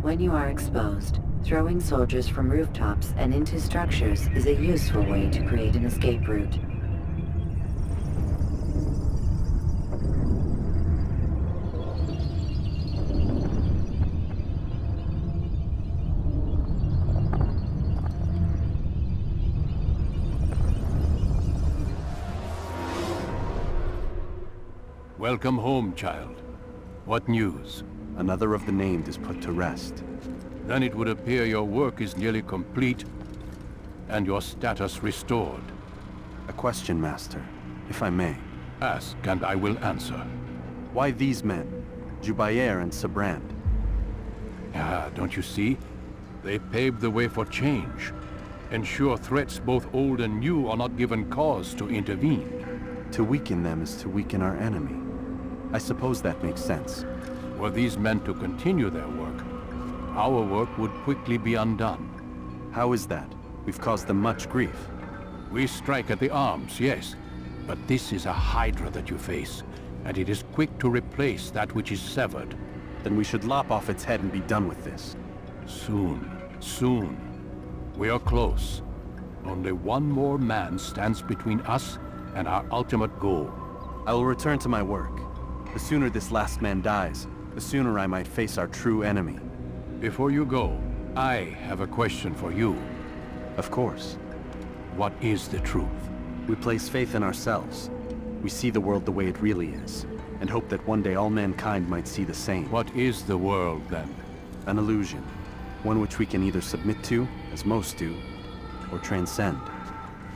When you are exposed, throwing soldiers from rooftops and into structures is a useful way to create an escape route. Welcome home, child. What news? Another of the named is put to rest. Then it would appear your work is nearly complete, and your status restored. A question, Master, if I may. Ask, and I will answer. Why these men? Jubayer and Sabrand? Ah, don't you see? They paved the way for change. Ensure threats both old and new are not given cause to intervene. To weaken them is to weaken our enemy. I suppose that makes sense. Were these men to continue their work, our work would quickly be undone. How is that? We've caused them much grief. We strike at the arms, yes. But this is a hydra that you face, and it is quick to replace that which is severed. Then we should lop off its head and be done with this. Soon, soon. We are close. Only one more man stands between us and our ultimate goal. I will return to my work. The sooner this last man dies, the sooner I might face our true enemy. Before you go, I have a question for you. Of course. What is the truth? We place faith in ourselves. We see the world the way it really is, and hope that one day all mankind might see the same. What is the world, then? An illusion. One which we can either submit to, as most do, or transcend.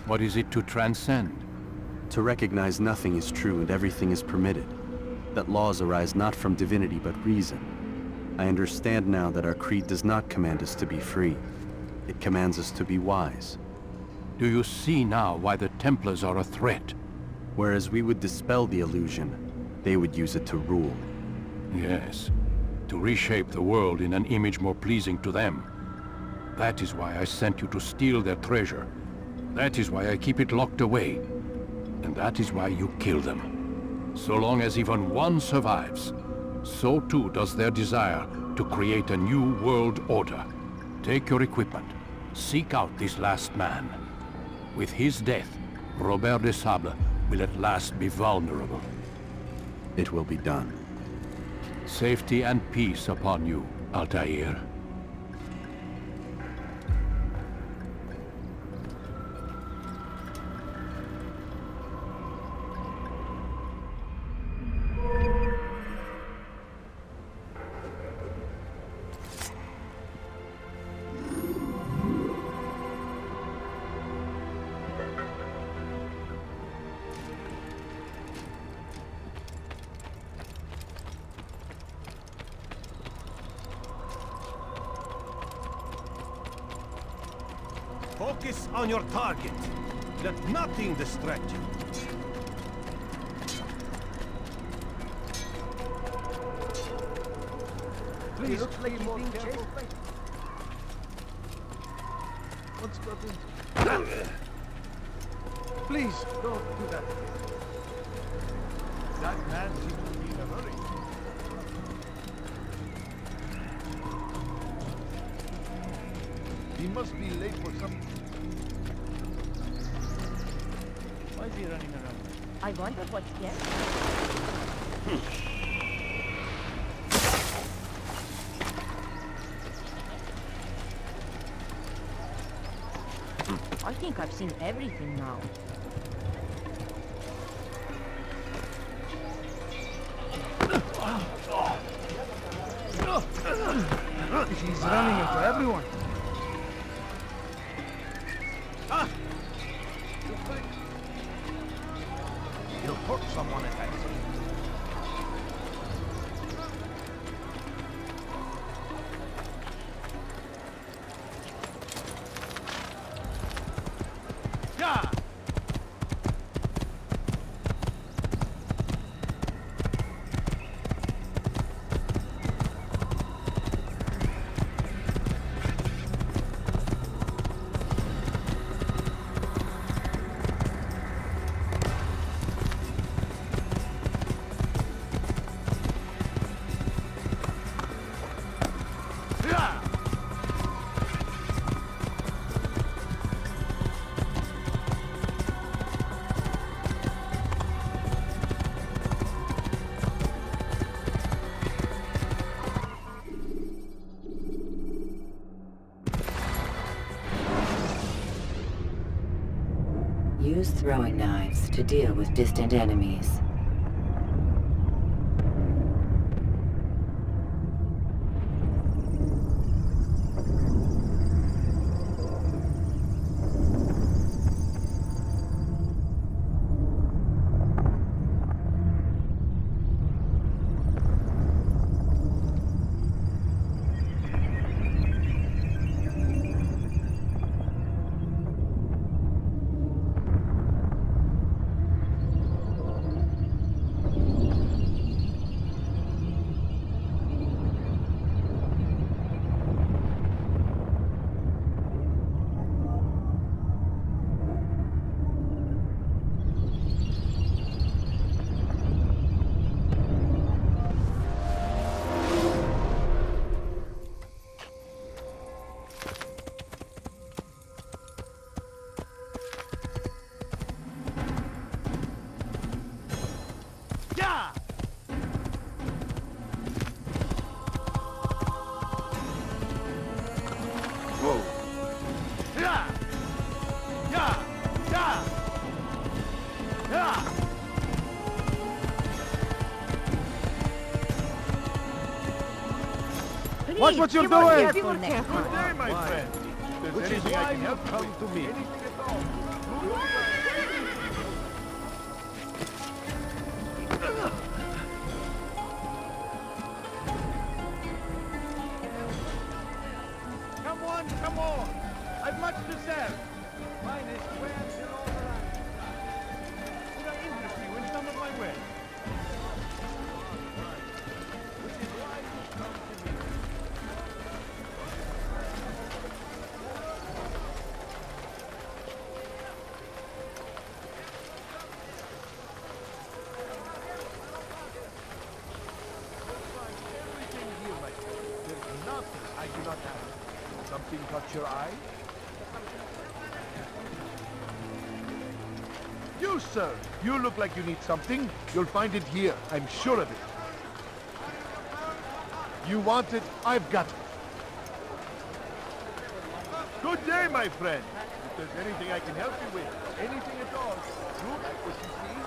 What is it to transcend? To recognize nothing is true and everything is permitted. That laws arise not from divinity but reason. I understand now that our creed does not command us to be free. It commands us to be wise. Do you see now why the Templars are a threat? Whereas we would dispel the illusion, they would use it to rule. Yes, to reshape the world in an image more pleasing to them. That is why I sent you to steal their treasure. That is why I keep it locked away. And that is why you kill them. So long as even one survives, so too does their desire to create a new world order. Take your equipment. Seek out this last man. With his death, Robert de Sable will at last be vulnerable. It will be done. Safety and peace upon you, Altair. Focus on your target. Let nothing distract you. Please, looks like more careful. What's got into? Please, don't do that. That man seems to be in a hurry. He must be late for something. Why is he running around? I wonder what's next. I think I've seen everything now. He's running into everyone. You'll hurt someone if I Yeah! Use throwing knives to deal with distant enemies. Yeah! Whoa. Yeah! Yeah! Yeah! Yeah! Please, Watch what you're be more doing. careful next time. Good day, my friend. If Which there's is anything why I can you help you come with, to me. anything at all. Come on, come on! I've much to sell. Mine is wares in all around. Could I interest you in some of my wares? Which is why you come to me. Everything here, my friend. There's nothing I do not have. Something caught your eye? You, sir. You look like you need something. You'll find it here. I'm sure of it. You want it? I've got it. Good day, my friend. If there's anything I can help you with, anything at all, you like what you see?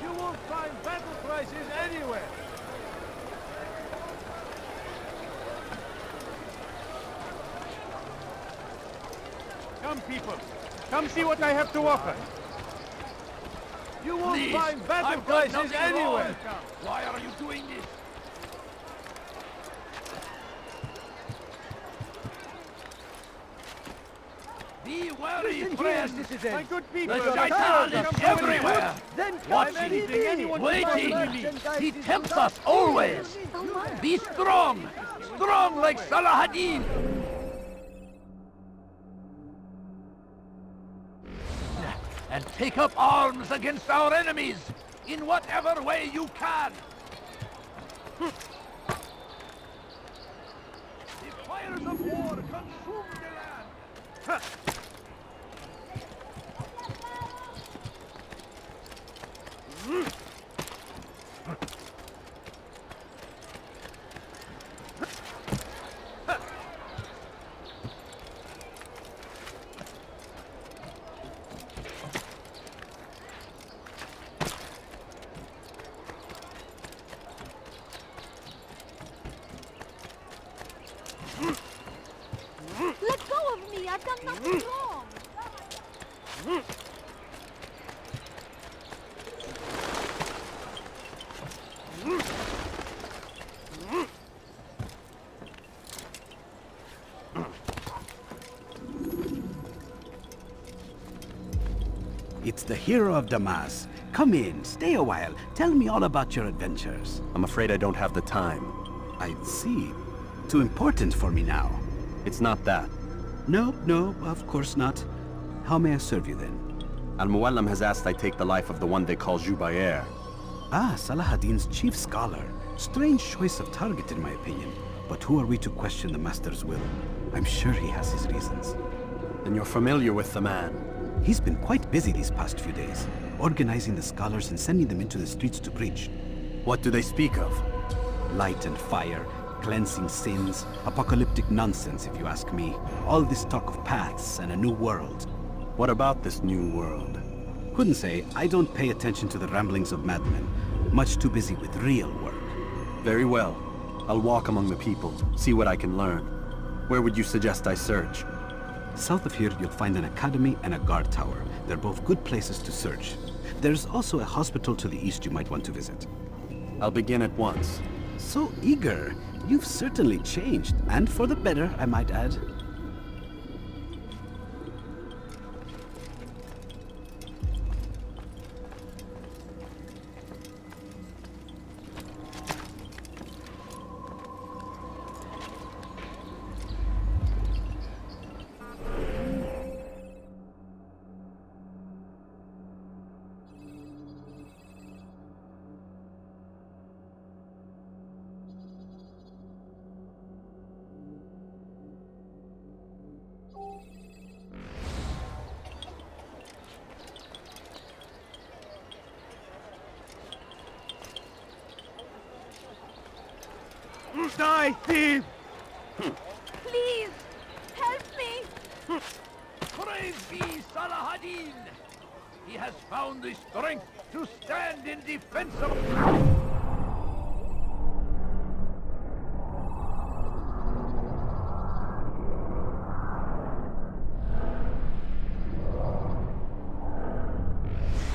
You won't find battle prices anywhere. Come, people. Come see what I have to offer. You won't find battle prices anywhere. Why are you doing this? Be wary, friend! My good people. The shaitan is everywhere! Then Watch come and him. eat me. Waiting! He tempts us always! Be strong! Strong like Salahadin! And take up arms against our enemies in whatever way you can! the hero of Damas. Come in, stay a while. Tell me all about your adventures. I'm afraid I don't have the time. I see. Too important for me now. It's not that. No, of course not. How may I serve you then? Al-Muallim has asked I take the life of the one they call Jubayr. Ah, Saladin's chief scholar. Strange choice of target in my opinion. But who are we to question the Master's will? I'm sure he has his reasons. Then you're familiar with the man. He's been quite busy these past few days, organizing the scholars and sending them into the streets to preach. What do they speak of? Light and fire, cleansing sins, apocalyptic nonsense if you ask me. All this talk of paths and a new world. What about this new world? Couldn't say. I don't pay attention to the ramblings of madmen. Much too busy with real work. Very well. I'll walk among the people, see what I can learn. Where would you suggest I search? South of here, you'll find an academy and a guard tower. They're both good places to search. There's also a hospital to the east you might want to visit. I'll begin at once. So eager. You've certainly changed, and for the better, I might add. Die, thief! Please, help me! Praise be Saladin! He has found the strength to stand in defense of...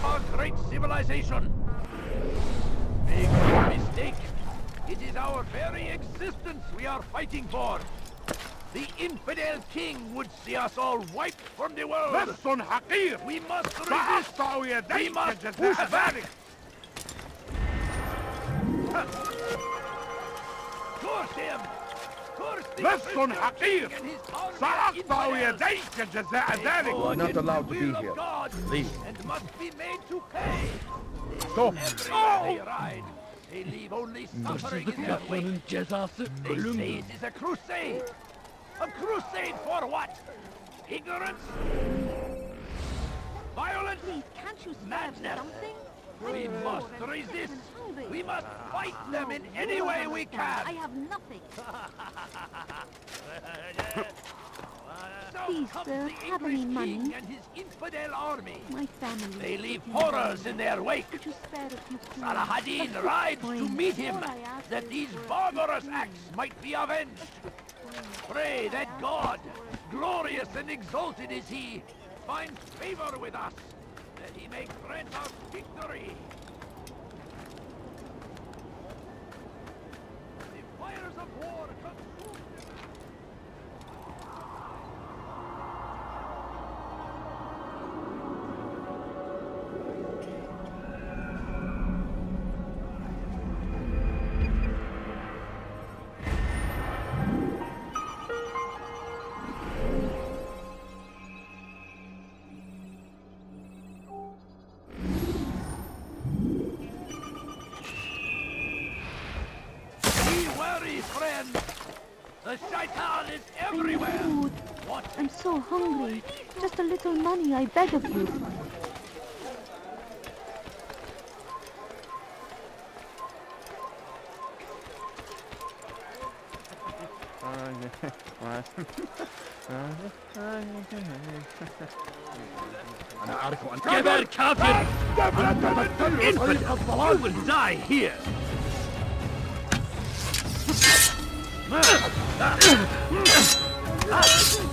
our great civilization. Make no mistake. It is our very existence we are fighting for. The infidel king would see us all wiped from the world. We must resist. We must push back. Curse him. Curse the لص حقير. and his army of سأقطع infidels. يديك جزاء They ذلك. go You are not against allowed the to be will of here. God Leave. and must be made to pay. Stop. Everywhere they ride, they leave only suffering in their wake. They say it is a crusade. A crusade for what? Ignorance? Violence? Please, can't you spare Madness. something? We I'm must poor and resist. sick and hungry. We must fight them in No, any you way don't we understand. I can. have nothing. So Please, comes sir, the have English any money? king and his infidel army. My family. They leave is in horrors danger. in their wake. Could you spare a few coins? Saladin Just a rides to coin. meet him, All I ask that is these for a few barbarous coins. acts might be avenged. Pray that God, glorious and exalted is he, finds favor with us, that he may grant us victory. The fires of war consume them. Be wary, friend. The shaitan is everywhere. Food. What? I'm so hungry. Just a little money, I beg of you. Geber Kafir! Infidel! You will die here!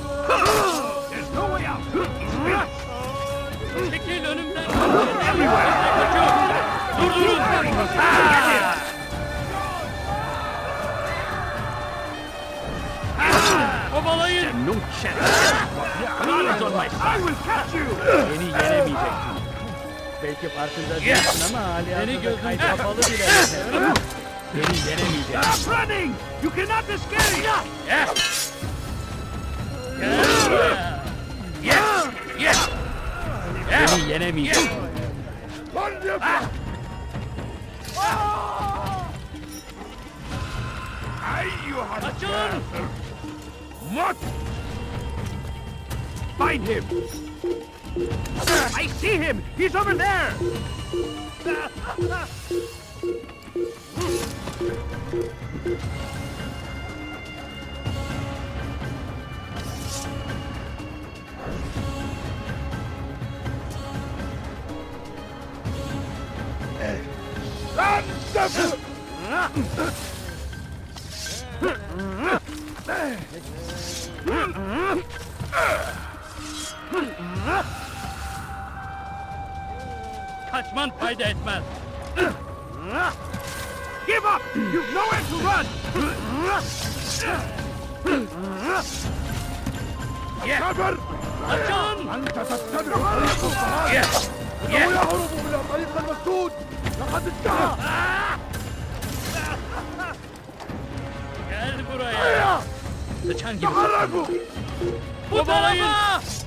There's no way out! Çekil önümden! Everywhere! Durdurun! Kovalayın! No chance! God is on my side! I will catch you! Beni yenemeyeceksin. Belki farkında değilsin ama hali hazırda kayıt kapalı bile. Beni yenemeyeceksin. Stop running! You cannot escape! Yes! Yes! Yes! Beni yenemeyeceksin. Kaçın! What? Find him! I see him! He's over there! Kaçman fayda etmez. Give up! You've nowhere to run! Yes! Kaçın! أنت تتبع Yes! Yes! يهرب من الطريق المسدود لقد انتهى Gel buraya. Sıçan gibi. تحركوا Bu tarafa! Yes!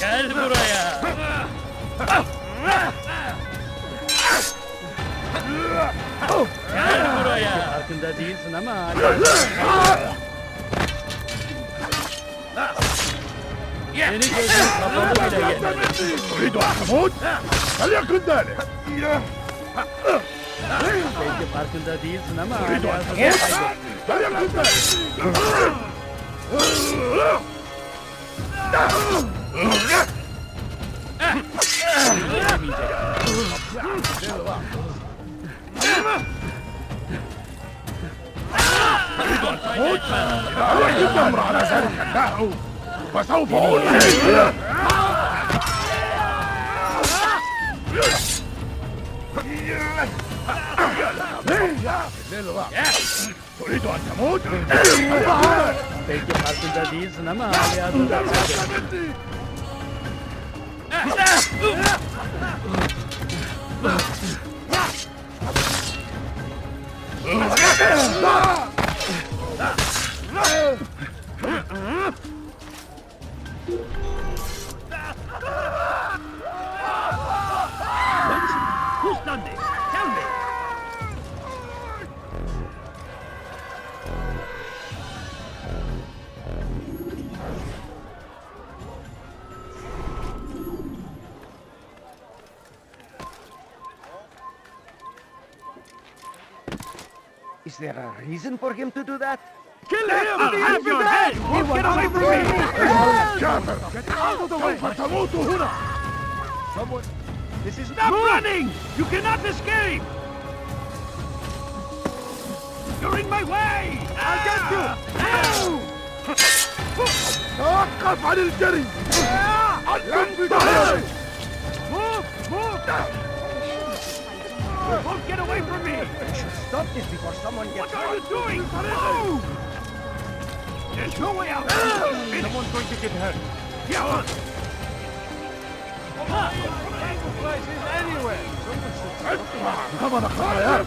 Gel buraya. Gel buraya. Farkında değilsin ama Seni gözün kapalı bile yenemez. تريد أن تموت؟ فليكن ذلك Belki farkında değilsin ama تريد أن تموت؟ فليكن ذلك Fayda etmez. فليكن الأمر على ذلك النحو فسوف أولئك تريد أن تموت؟ Belki farkında değilsin ama hali hazırda Who's done this? Tell me! Is there a reason for him to do that? Kill him! I'll have your head! Get away from me! كافر Get out of the way! سوف تموت هنا This is Stop running! You cannot escape! You're in my way! I'll get you! توقف عن الجري Move! Move! Don't get away from me! Stop this before someone gets What are you doing? Move! There's no way out! Someone's going to get hurt. Yeah, on! ثمن خطاياك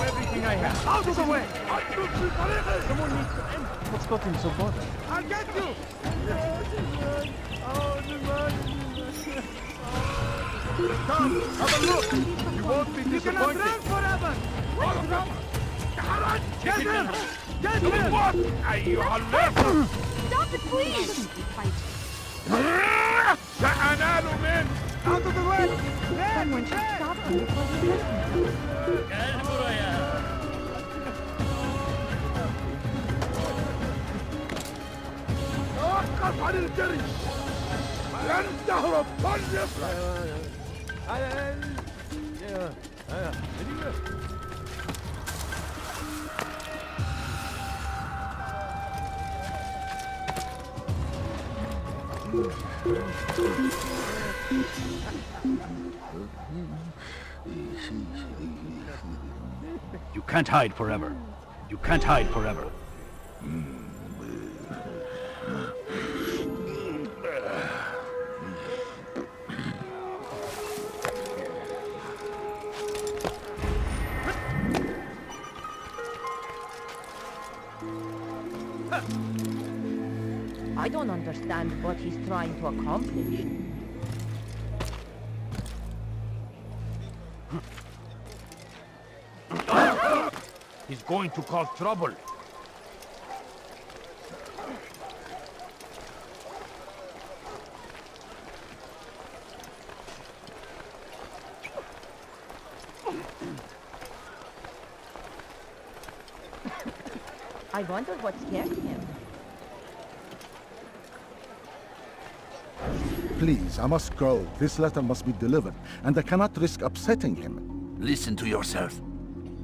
Everything I have. Out of the way! Someone needs to end. What's got him so bothered? I'll get you! Come, have a look. You won't be You cannot disappointed. run forever! Get him! Get him! What? أيها اللص Stop it, please! سأنال منك. Out of the way! Someone should stop them before they hurt me. Gel buraya. توقف عن الجري. لن تهرب. فليفرح. You can't hide forever. You can't hide forever. don't understand what he's trying to accomplish. He's going to cause trouble. I wonder what scared him. Please, I must go. This letter must be delivered, and I cannot risk upsetting him. Listen to yourself.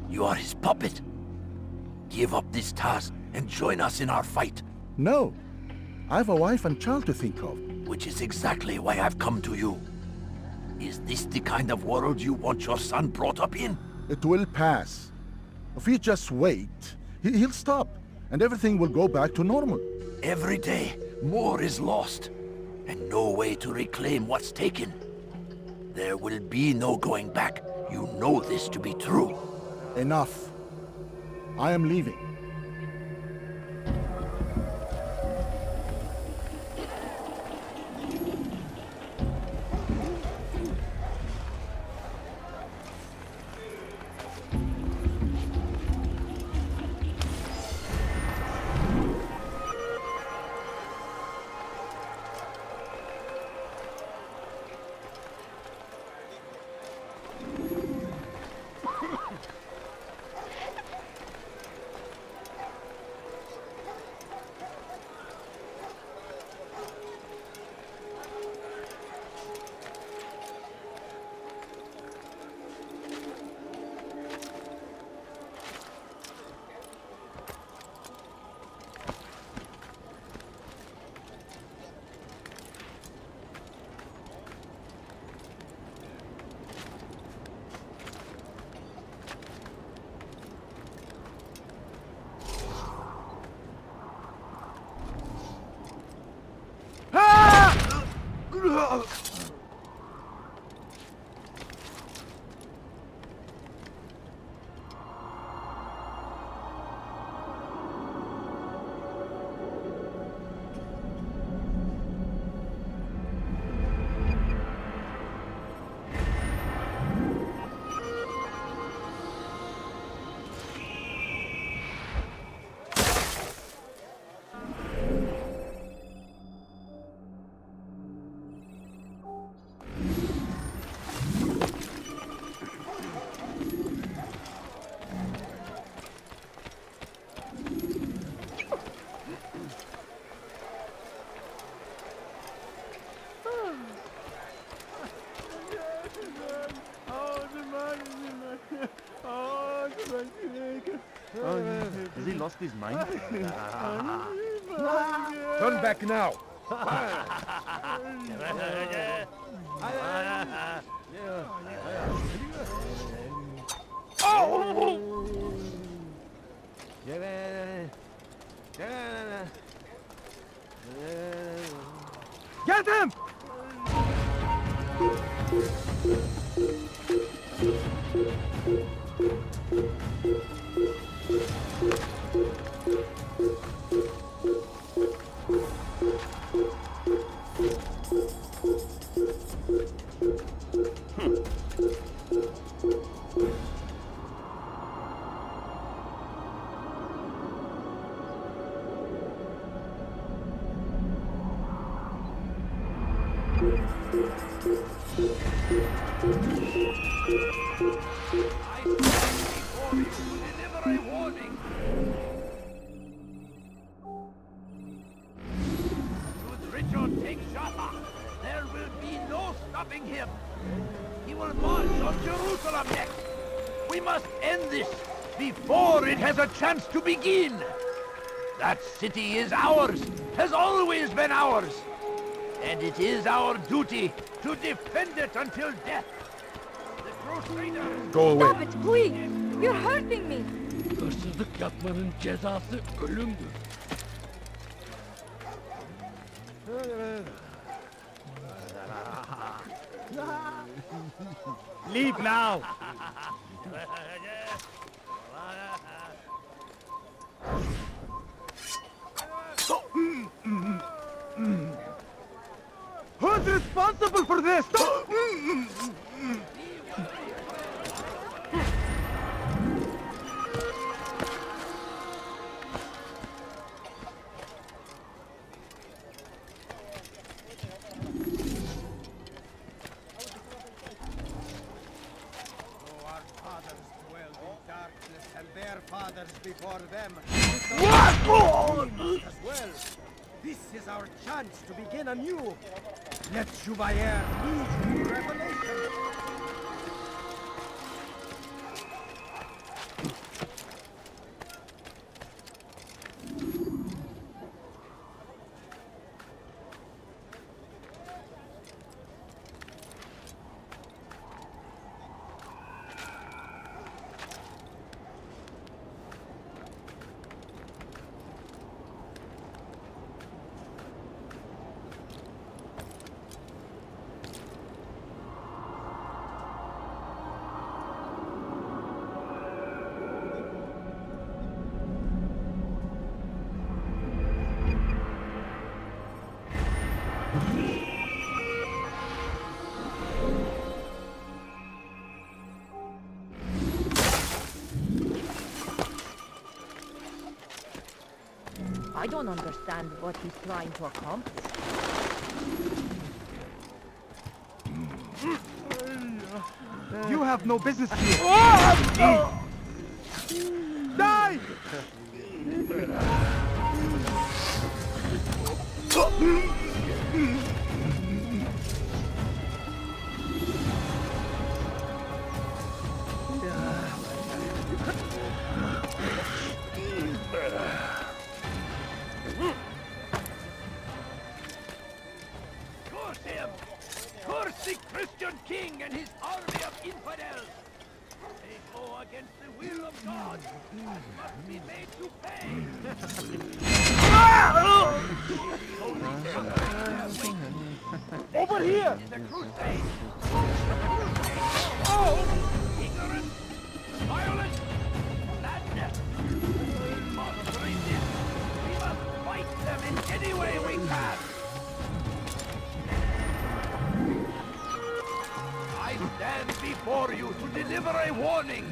You are his puppet. Give up this task and join us in our fight. No. I have a wife and child to think of. Which is exactly why I've come to you. Is this the kind of world you want your son brought up in? It will pass. If you just wait, he'll stop, and everything will go back to normal. Every day, more is lost, and no way to reclaim what's taken. There will be no going back. You know this to be true. Enough. I am leaving. Has he lost his mind? Turn back now. Get him! Should Richard take Jaffa, there will be no stopping him. He will march on Jerusalem next. We must end this before it has a chance to begin. That city is ours, has always been ours. And it is our duty to defend it until death. The Crusaders... Go away. Stop it, please! You're hurting me! Hırsızlık yapmanın cezası ölümdür. Leave now! responsible for this! Our fathers dwelled in darkness, and their fathers before them. As well, this is our chance to begin anew. Let Jubayer lead you to revelation. I don't understand what he's trying to accomplish. You have no business here. Die! Curse him! Curse the Christian king and his army of infidels! They go against the will of God and must be made to pay! Over here! The crusade! Ignorance! Violence! Madness! We must resist! We must fight them in any way we can! I stand before you to deliver a warning.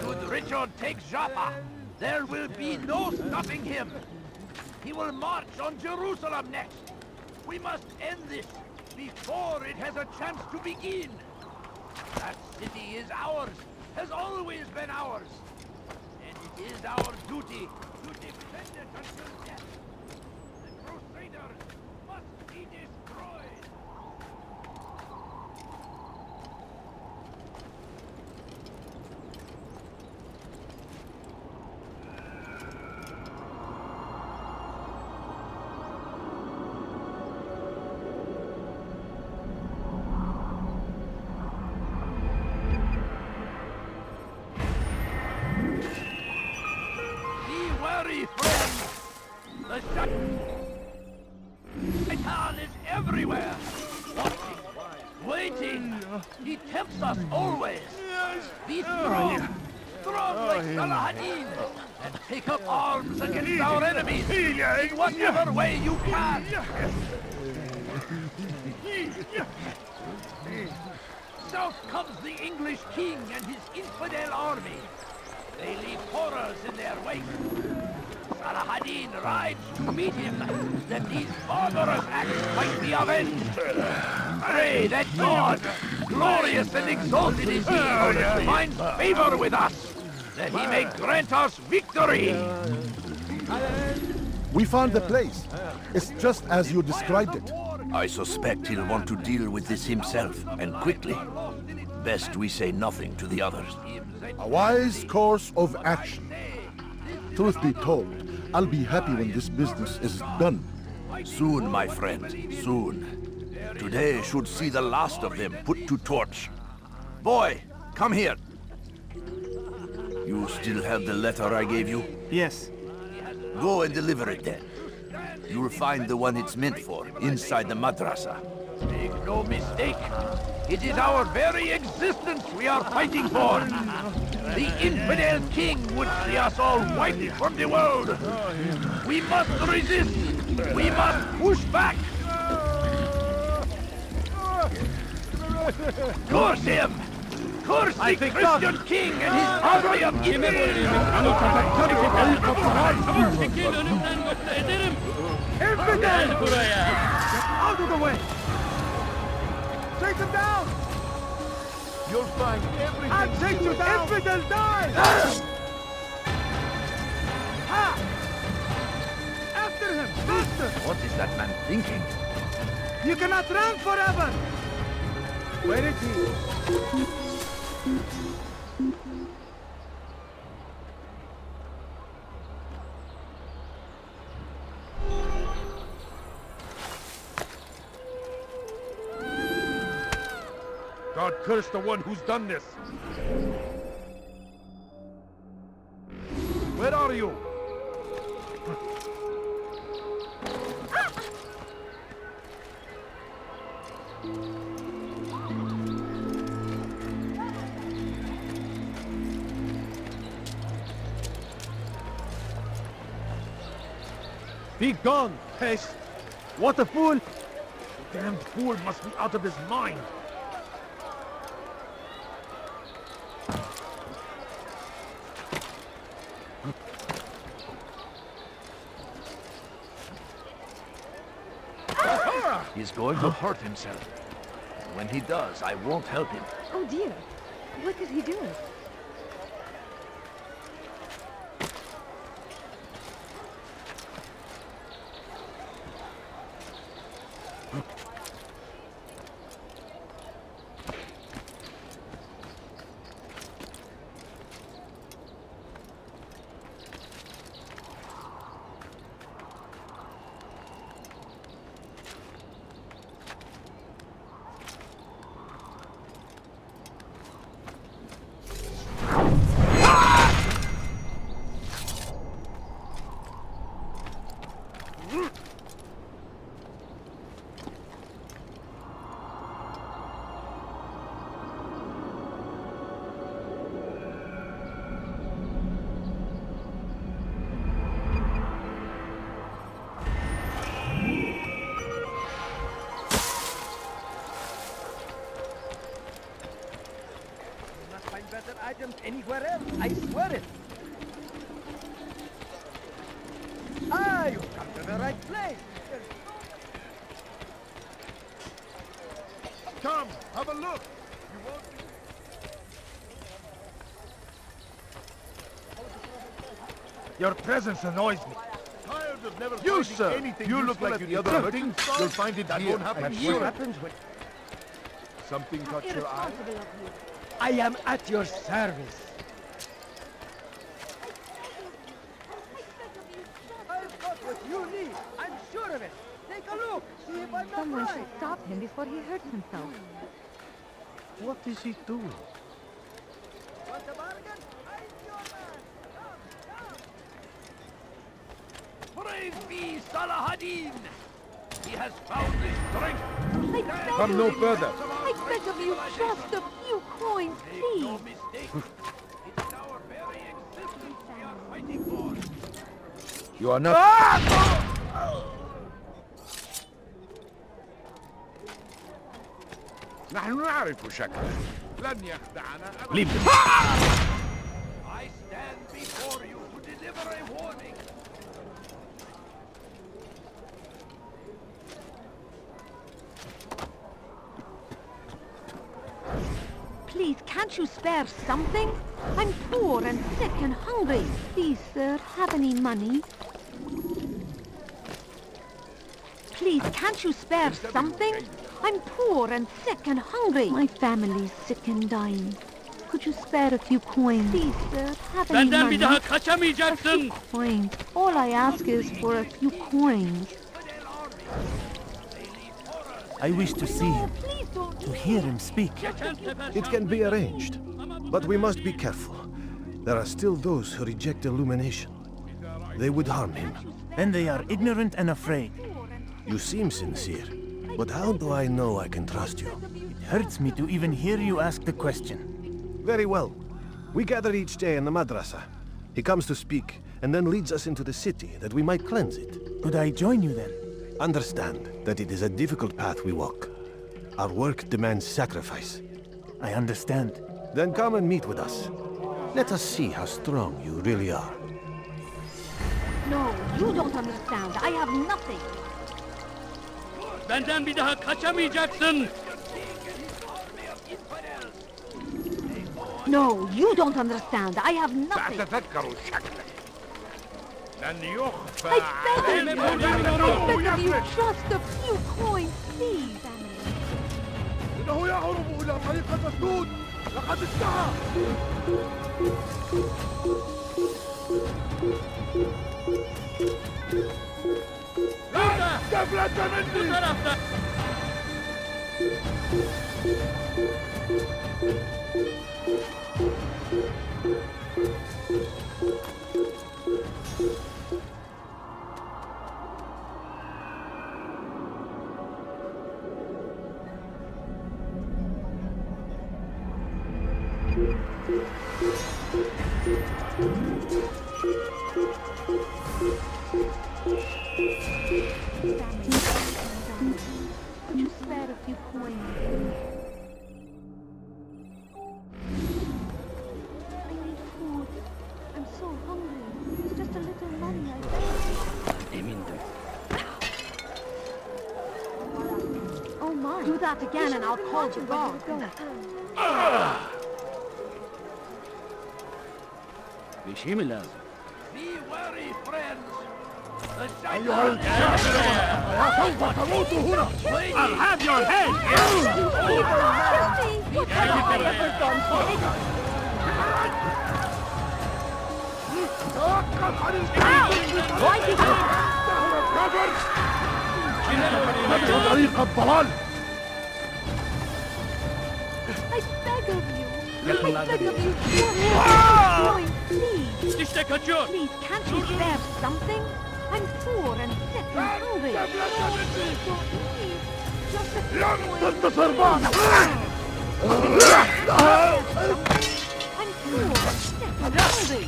Should Richard take Joppa, there will be no stopping him. He will march on Jerusalem next. We must end this before it has a chance to begin. That city is ours, has always been ours. And it is our duty to defend it until death. The Crusaders must be destroyed. Be wary, friends! The Shaitan is everywhere! Watching, waiting! He tempts us always! Be strong! Strong like Saladin! And take up arms against our enemies in whatever way you can! South comes the English king and his infidel army. They leave horrors in their wake. Saladin rides to meet him, that these barbarous acts might be avenged. Pray that God, glorious and exalted is he, finds favor with us, that he may grant us victory. We found the place. It's just as you described it. I suspect he'll want to deal with this himself, and quickly. Best we say nothing to the others. A wise course of action. Truth be told, I'll be happy when this business is done. Soon, my friend, soon. Today should see the last of them put to torch. Boy, come here. You still have the letter I gave you? Yes. Go and deliver it then. You'll find the one it's meant for, inside the madrasa. Make no mistake, it is our very existence we are fighting for. The infidel king would see us all wiped from the world. We must resist. We must push back. Curse him! Curse the Christian king and his army of Kime boynumu? Çabuk çekil önümden yoksa ederim. Gel buraya. Out of the way! Take him down! You'll find everything. I'll take you down! Infidel, die! Ha! After him! Faster! What is that man thinking? You cannot run forever! Where is he? God curse the one who's done this. Where are you? Be gone, pest! What a fool! The damned fool must be out of his mind. He's going to hurt himself. When he does, I won't help him. Oh dear. What did he do? Better items anywhere else, I swear it! Ah, you come to the right place! Come, have a look. Your presence annoys me. Tired of never You, finding sir, anything you look useful like at you're the the other other hunting hunting store. You'll find it That here. won't happen I'm here. sure. Happens when Something caught your eye? I am at your service. I've got what you need. I'm sure of it. Take a look. See if I'm not Someone right. should stop him before he hurts himself. What is he doing? Want a bargain? I'm your man. Come, come. Praise be Salahadin. He has found the strength. Come no further. I beg of you, just a few coins, Make please. no mistake. It is our very existence we are fighting for. You are not... نحن نعرف شكله. لن يخدعنا أبدا. Leave them. I stand before you to deliver a warning. Please, can't you spare something? I'm poor and sick and hungry. Please, sir, have any money? Please, can't you spare something? I'm poor and sick and hungry. My family's sick and dying. Could you spare a few coins? Please, sir, have any Benden money? bir daha A few kaçamayacaksın. coins. All I ask is for a few coins. I wish to see him, Please don't. to hear him speak. Geçen sefer It can be arranged, but we must be careful. There are still those who reject illumination. They would harm him. Then they are ignorant and afraid. You seem sincere, but how do I know I can trust you? It hurts me to even hear you ask the question. Very well. We gather each day in the madrasa. He comes to speak, and then leads us into the city, that we might cleanse it. Could I join you then? Understand that it is a difficult path we walk. Our work demands sacrifice. I understand. Then come and meet with us. Let us see how strong you really are. No, you don't understand. I have nothing. Benden bir daha kaçamayacaksın. No, you don't understand. I have nothing. تتذكروا شكلك. لن يخفى I beg of you, علينا. I beg of you, just a few coins, please. إنه يهرب إلى طريق مسدود. لقد انتهى. Burada. دبلة Bu مني. tarafta. Could you spare a few coins? I need food. I'm so hungry. It's just a little money, I beg. Oh my. Do that again and I'll call you God. Bir şey mi lazım? Be wary, friends. The أيها الكافر سوف تموت هنا. I'll have your head! What have I ever done for it? توقف عن الكافر. Why did you... الكافر. نبذ طريق الضلال. I beg of you. I Yakınlarda beg değil. of you. Coin, please. İşte kaçıyor. Please, can't you spare something? I'm poor and sick and hungry. Please, just a few لن coins. تنتصر بعد. I'm poor and sick and hungry.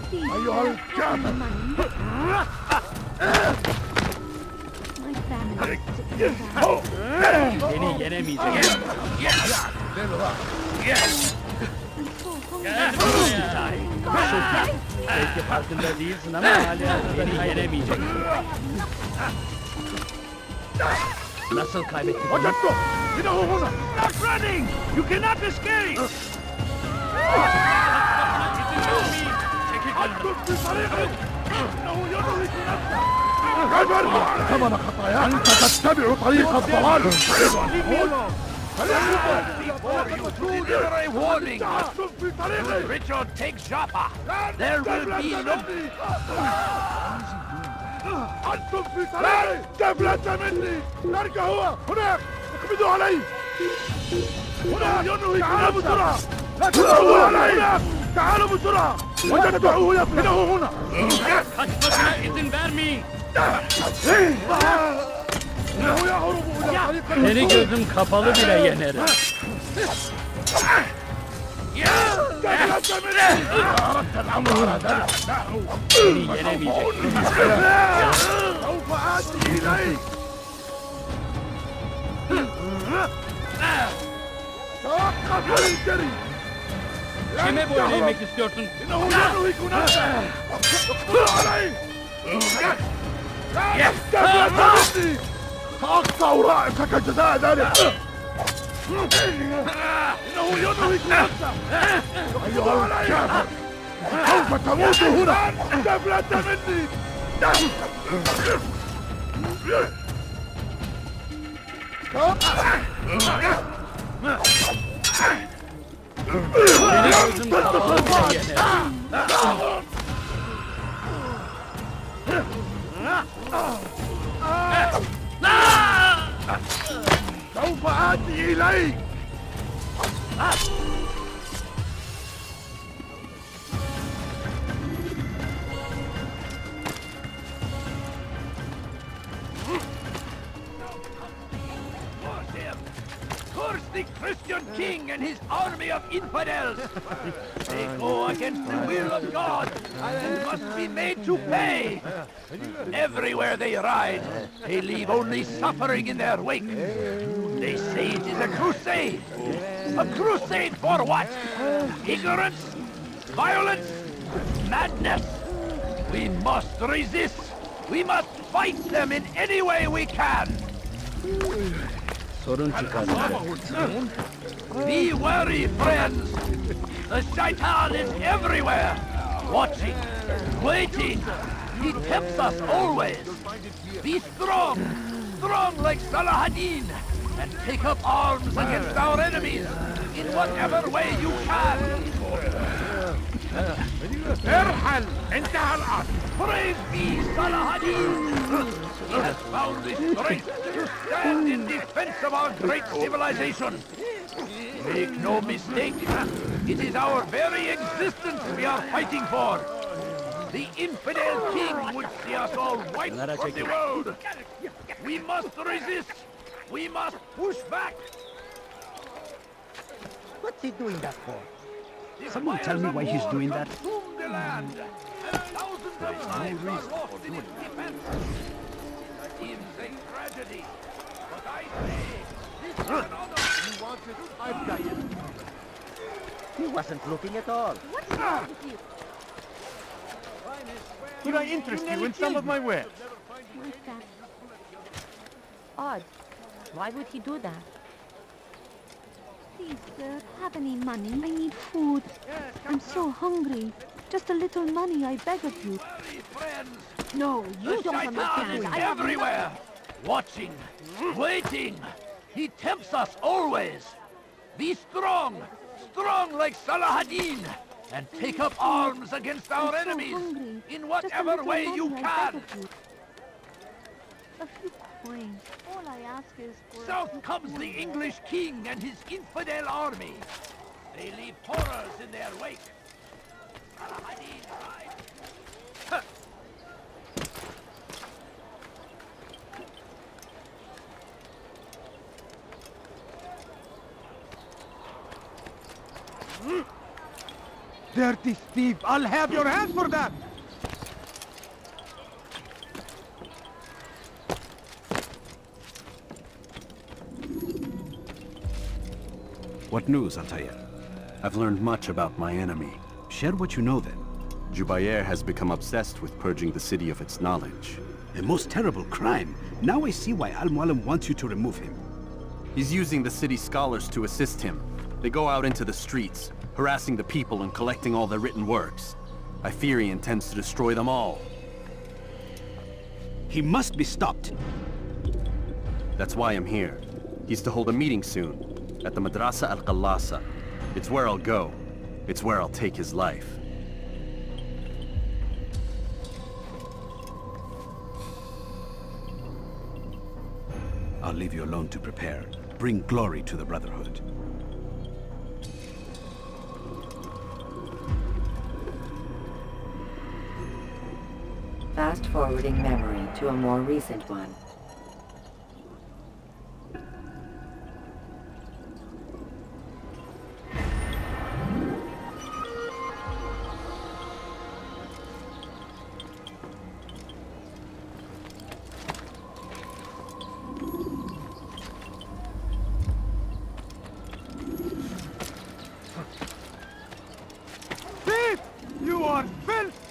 Please, أيها spare الكافر. money. My family is sick and dying. Seni yenemeyecek. I'm so hungry. Gel buraya. Belki farkında değilsin ama hala seni yenemeyecek. Nasıl kaybettik? وجدته. إنه هنا. Stop running! You cannot escape! أنتم في طريقك. إنه ينهك نفسه. كافر. ثمن خطاياك. أنت تتبع طريق الضلال. Before you deliver a warning. أنتم في طريقك. Richard, take Joppa. There will be no... أنتم في طريقي. دبلة مني. ذلك هو. هناك. اقبضوا علي. هنا ينهي. تعالوا بسرعة. لا تدعوا علي. تعالوا بسرعة. وجدته يفنه هنا. Kaçmasına izin vermeyin. إنه يهرب إلى طريق Seni المسدود. gözüm kapalı bile yenerim. دبلة مني. أردت الأمر على ذلك. Seni yenemeyecek. سوف آتي إليك. توقف عن الجري. Kime boyun eğmek istiyorsun? إنه ينهك نفسه. اقبضوا عليه. دبلة مني. سأقطع رأسك جزاء ذلك. إنه ينهك نفسه. أيها الكافر. سوف تموت هنا. دبلة مني. Seni gözüm kapalı bile yenerim. سوف آتي إليك. Curse the Christian king and his army of infidels. They go against the will of God and must be made to pay. Everywhere they ride, they leave only suffering in their wake. They say it is a crusade. A crusade for what? Ignorance? Violence? Madness? We must resist. We must fight them in any way we can. Be wary, friends. The Shaitan is everywhere. Watching, waiting. He tempts us always. Be strong. Strong like Salahadin. And take up arms against our enemies in whatever way you can. ارحل انتهى الأمر. Praise be Salahadin. He has found the strength to stand in defense of our great civilization. Make no mistake, it is our very existence we are fighting for. The infidel king would see us all wiped from the world. We must resist. We must push back. What's he doing that for? Someone tell me why he's doing that. The land, and thousands of lives are lost in its defense. It seems a tragedy, but I say this is an honor. You want it? I've got it. He wasn't looking at all. What's wrong with you? Could I interest you in some of my wares? What's that? Odd. Why would he do that? Please, sir, have any money? I need food. I'm so hungry. Just a little money, I beg of you. No, you don't understand. I am everywhere. Watching, waiting. He tempts us always. Be strong. Strong like Salahadin. And take up arms against our enemies in whatever way you can. A few coins. All I ask is for... South comes the English king and his infidel army. They leave horrors in their wake. Salahadin rides. Dirty thief! I'll have your hands for that! What news, Altair? I've learned much about my enemy. Share what you know then. Jubair has become obsessed with purging the city of its knowledge. A most terrible crime. Now I see why Al-Mualim wants you to remove him. He's using the city scholars to assist him. They go out into the streets, harassing the people and collecting all their written works. I fear he intends to destroy them all. He must be stopped. That's why I'm here. He's to hold a meeting soon, at the Madrasa Al-Qallasa. It's where I'll go. It's where I'll take his life. I'll leave you alone to prepare. Bring glory to the Brotherhood. Fast-forwarding memory to a more recent one. Thief! You are filth!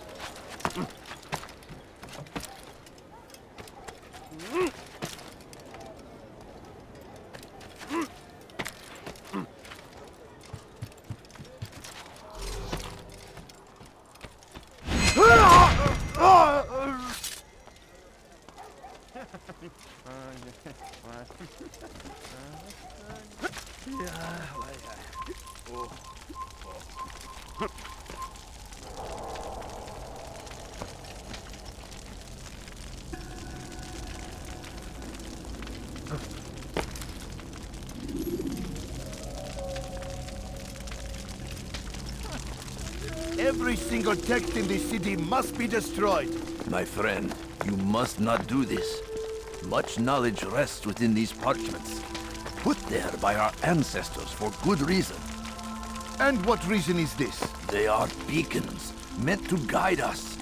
Every single text in this city must be destroyed. My friend, you must not do this. Much knowledge rests within these parchments, put there by our ancestors for good reason. And what reason is this? They are beacons, meant to guide us,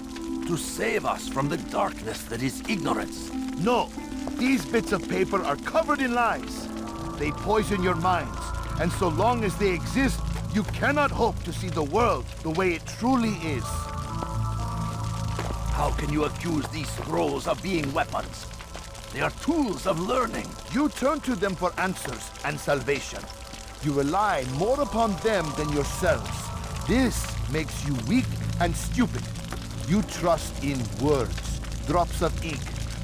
to save us from the darkness that is ignorance. No, these bits of paper are covered in lies. They poison your minds, and so long as they exist, you cannot hope to see the world the way it truly is. How can you accuse these scrolls of being weapons? They are tools of learning. You turn to them for answers and salvation. You rely more upon them than yourselves. This makes you weak and stupid. You trust in words, drops of ink.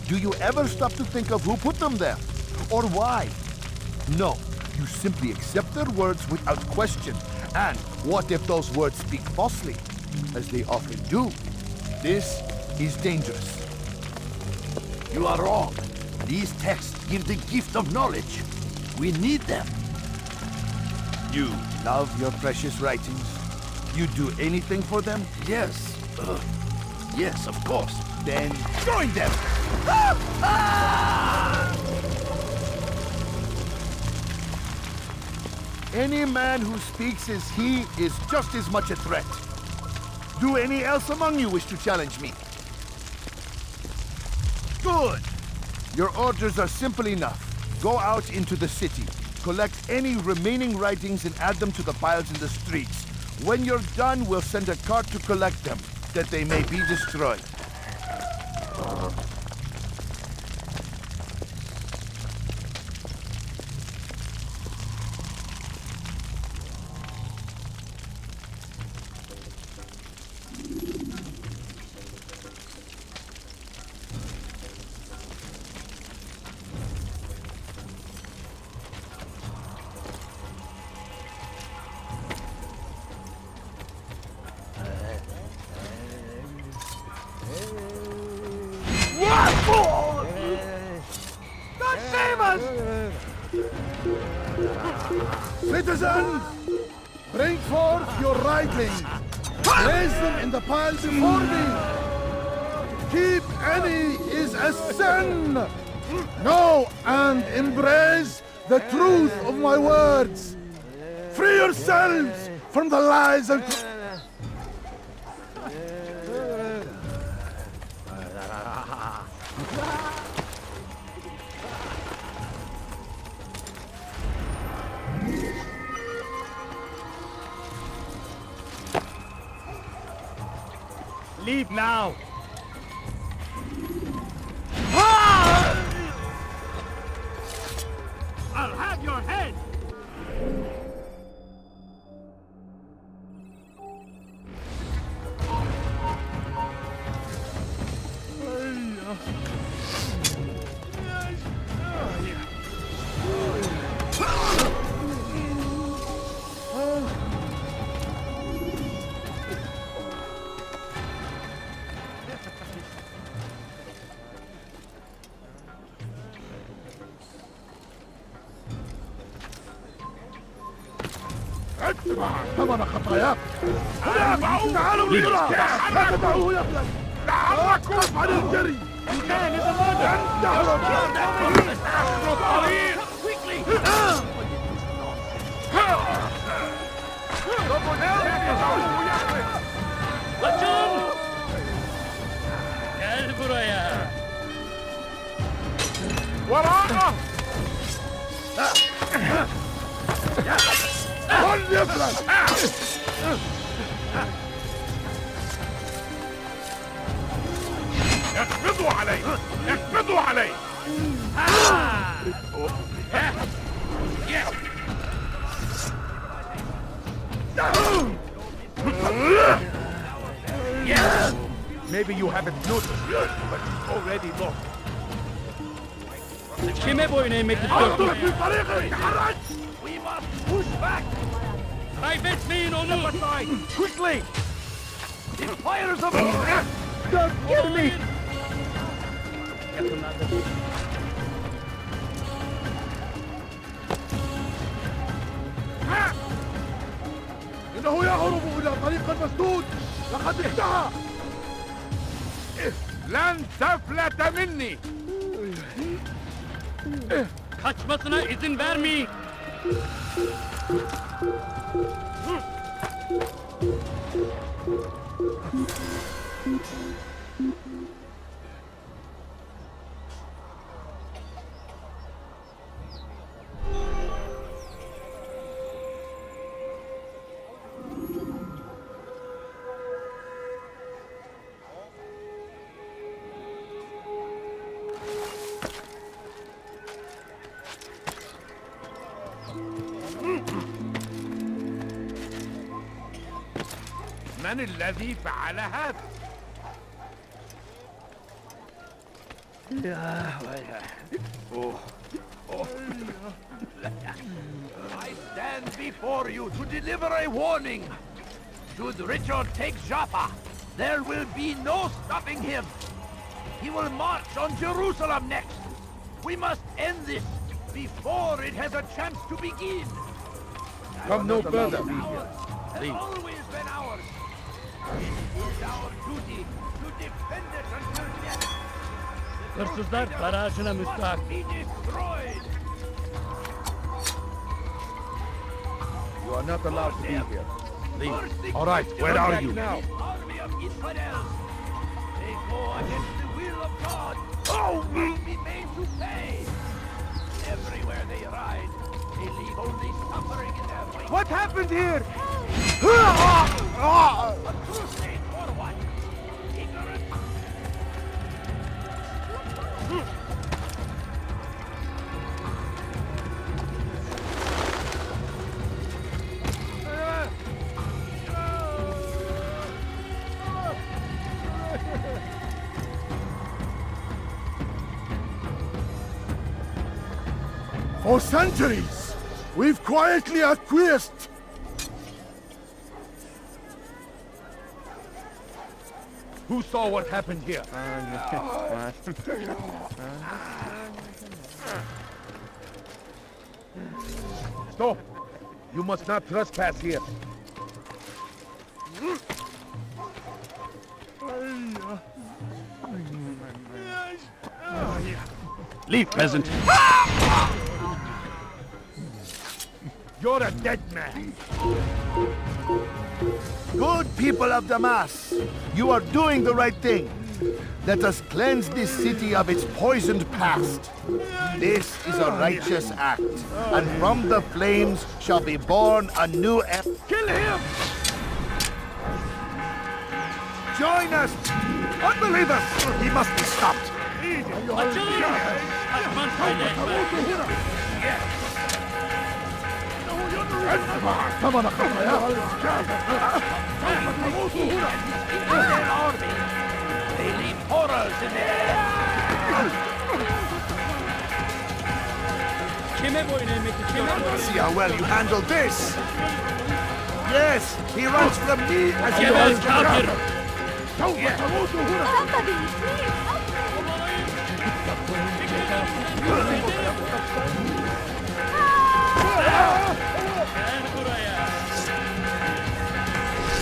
Do you ever stop to think of who put them there? Or why? No, you simply accept their words without question. And what if those words speak falsely? As they often do. This is dangerous. You are wrong. These texts give the gift of knowledge. We need them. You love your precious writings? You do anything for them? Yes. Yes, of course. Then join them! Any man who speaks as he is just as much a threat. Do any else among you wish to challenge me? Good! Your orders are simple enough. Go out into the city. Collect any remaining writings and add them to the piles in the streets. When you're done, we'll send a cart to collect them, that they may be destroyed. God save us! Citizens, bring forth your writings. Place them in the pile before me. Keep any is a sin. Know and embrace the truth of my words. Free yourselves from the lies and... Leave now! I'll have your head! ادفع ثمن خطاياك. تعالوا بسرعة. لا تدعوه يخلص. لعلكم عن الجري. Kaçın! Gel buraya. وراءه. كل يفلت. اقبضوا عليه. اقبضوا عليه. Maybe you haven't noticed, but it's already lost. Kime boyun eğmek istiyorsun? We must push back! Kaybetmeyin onu! Quickly! The fires of... Don't kill me! إنه يهرب إلى طريق مسدود. لقد انتهى. لن تفلت مني. Kaçmasına izin vermeyin. من الذي فعل هذا؟ I stand before you to deliver a warning. Should Richard take Jaffa, there will be no stopping him. He will march on Jerusalem next. We must end this before it has a chance to begin. Come no further. Has always been ours. It is our duty to defend it until death. Hırsızlar barajına müstahak. Be destroyed. You are not allowed to be here. Leave. All right, where are you? Now. Army of infidels. They go against the will of God. Oh, must be made to pay. Everywhere they ride, they leave only suffering in their wake. What happened here? A crusade for what? Ignorant. For centuries, we've quietly acquiesced. Who saw what happened here? Stop! You must not trespass here. Leave, peasant. You're a dead man. Good people of Damas, you are doing the right thing. Let us cleanse this city of its poisoned past. This is a righteous act, and from the flames shall be born a new Kill him! Join us! Unbelievers! He must be stopped! Açılın! Kaçman fayda They leave horrors in there. Kime boyun eğmek istiyorsun? See how well you handled this! Yes, he runs from me as he Geber runs from kafir! Gel buraya!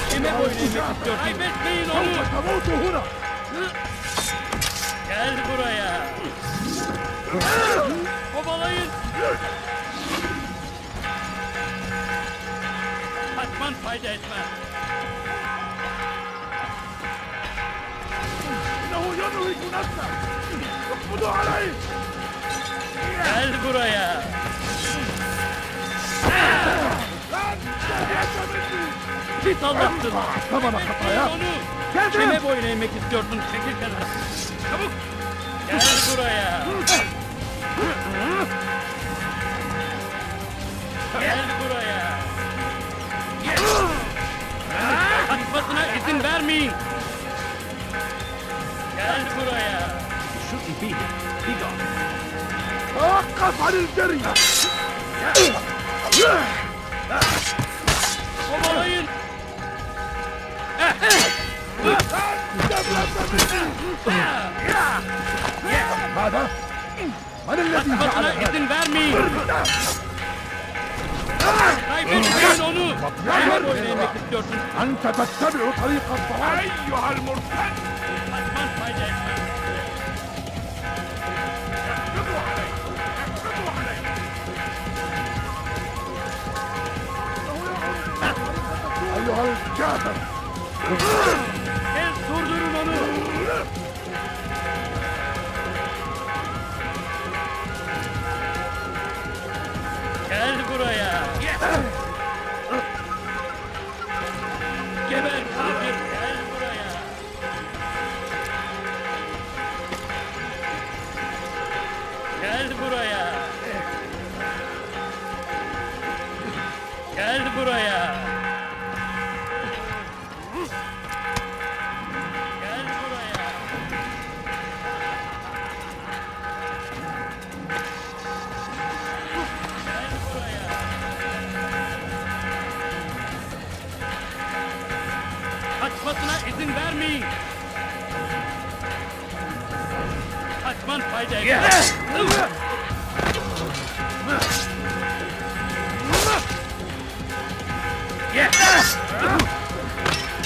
Kime boyun eğmek istiyorsun? Kaybetmeyin onu! Gel buraya! Kovalayın! Kaçman fayda etmez. Gel buraya! Pis Allah'sın! Kaybetmeyin onu! Kime boyun eğmek istiyorsun? Çekil kenara! Çabuk! Gel buraya! Gel buraya! Kaçmasına izin vermeyin! Gel buraya! Şu ipi bir daha. توقف عن الجري! Kovalayın! ماذا؟ من الذي Kaçmasına فعل هذا؟ izin vermeyin! Kaybetmeyin onu! Kime boyun eğmek istiyorsun? أنت تتبع طريق الضلال أيها المرتد! Kaçman fayda etmez. أيها الكافر! Durdurun onu! Gel buraya! Geber kafir! Gel buraya! Gel buraya! Gel buraya! kaçmasına izin vermeyin. Kaçman fayda etmez.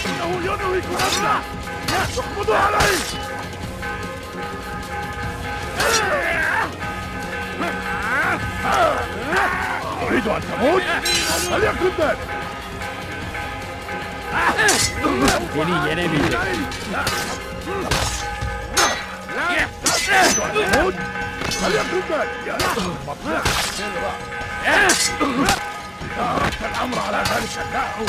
إنه ينهك نفسه يقبض عليه تريد أن تموت؟ فليكن ذلك Seni yenemeyecek. تموت؟ فليكن ذلك أردت الأمر على ذلك النحو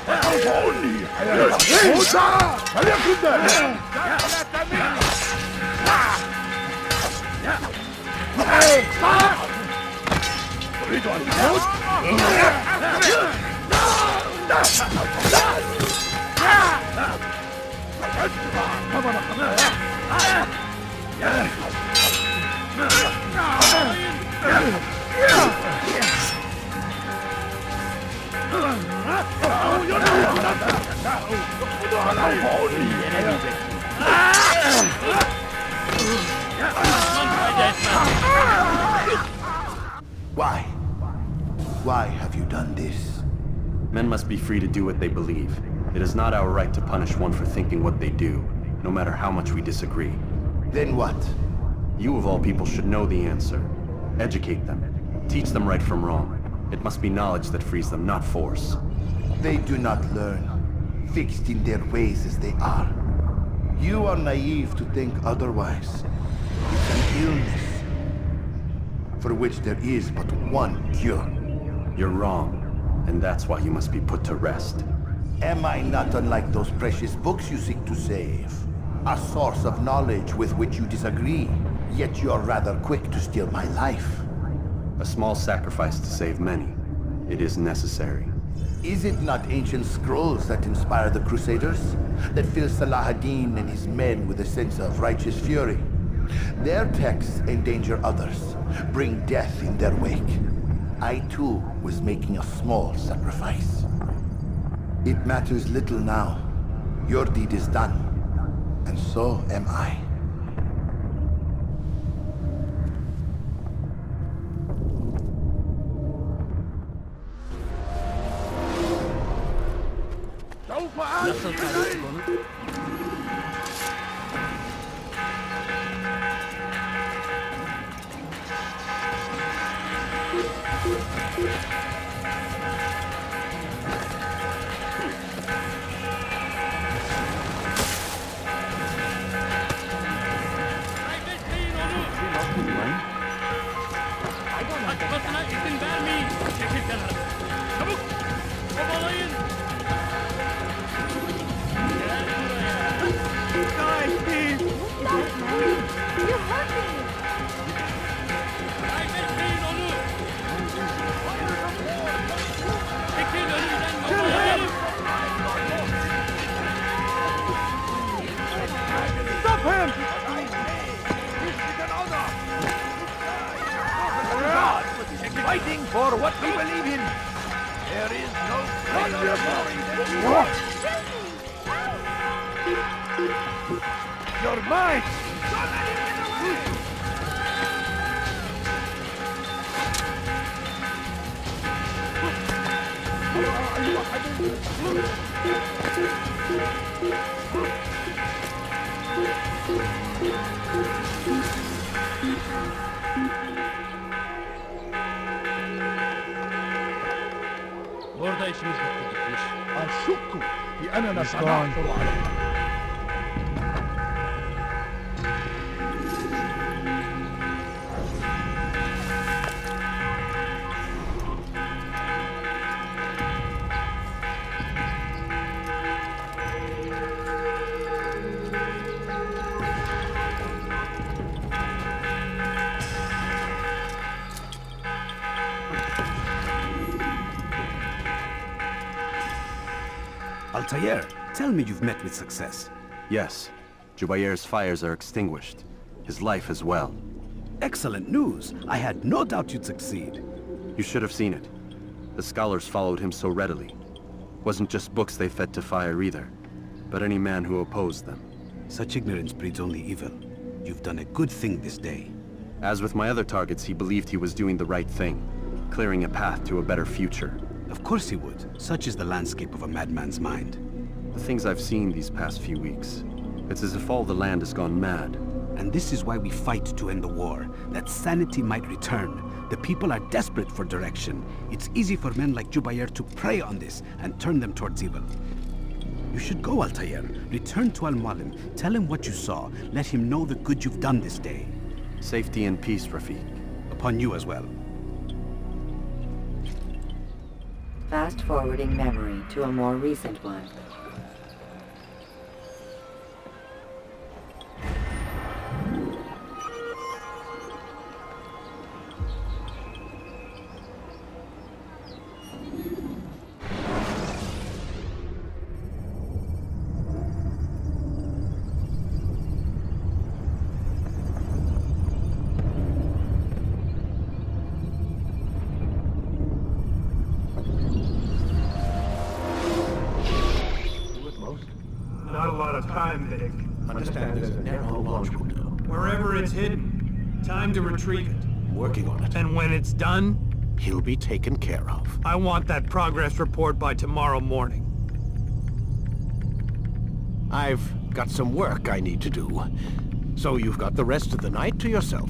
وسوف أنهي حياتك موسى فليكن ذلك تريد أن تموت؟ Why? Why have you done this? Men must be free to do what they believe. It is not our right to punish one for thinking what they do, no matter how much we disagree. Then what? You of all people should know the answer. Educate them. Teach them right from wrong. It must be knowledge that frees them, not force. They do not learn, fixed in their ways as they are. You are naive to think otherwise. It's an illness for which there is but one cure. You're wrong, and that's why you must be put to rest. Am I not unlike those precious books you seek to save? A source of knowledge with which you disagree, yet you are rather quick to steal my life. A small sacrifice to save many. It is necessary. Is it not ancient scrolls that inspire the Crusaders? That fill Salah ad-Din and his men with a sense of righteous fury? Their texts endanger others, bring death in their wake. I too was making a small sacrifice. It matters little now. Your deed is done, and so am I. Nasıl tanıdık onu? Kaybetmeyin onu! Kaçmasına izin vermeyin! Çekil kenara! Çabuk! Kovalayın! Gel buraya! Guys, please! Stop, man! You're hurting me! Kaybetmeyin onu! Çekil önümden kovalayın! Stop him! Fighting for what we believe in. There is no greater glory than you. You're mine! Burada işimiz bitmiş. أشك بأننا سنعثر عليه. Altair, tell me you've met with success. Yes, Jubayr's fires are extinguished. His life as well. Excellent news. I had no doubt you'd succeed. You should have seen it. The scholars followed him so readily. Wasn't just books they fed to fire either. but any man who opposed them. Such ignorance breeds only evil. You've done a good thing this day. As with my other targets, he believed he was doing the right thing, clearing a path to a better future. Of course he would. Such is the landscape of a madman's mind. The things I've seen these past few weeks, it's as if all the land has gone mad. And this is why we fight to end the war, that sanity might return. The people are desperate for direction. It's easy for men like Jubair to prey on this and turn them towards evil. You should go, Altair. Return to Al-Mualim. Tell him what you saw. Let him know the good you've done this day. Safety and peace, Rafiq. Upon you as well. Fast-forwarding memory to a more recent one. Not a lot of time, Vic. Understand there's a narrow launch window. Wherever it's hidden, time to retrieve it. Working on it. And when it's done, He'll be taken care of. I want that progress report by tomorrow morning. I've got some work I need to do. So you've got the rest of the night to yourself.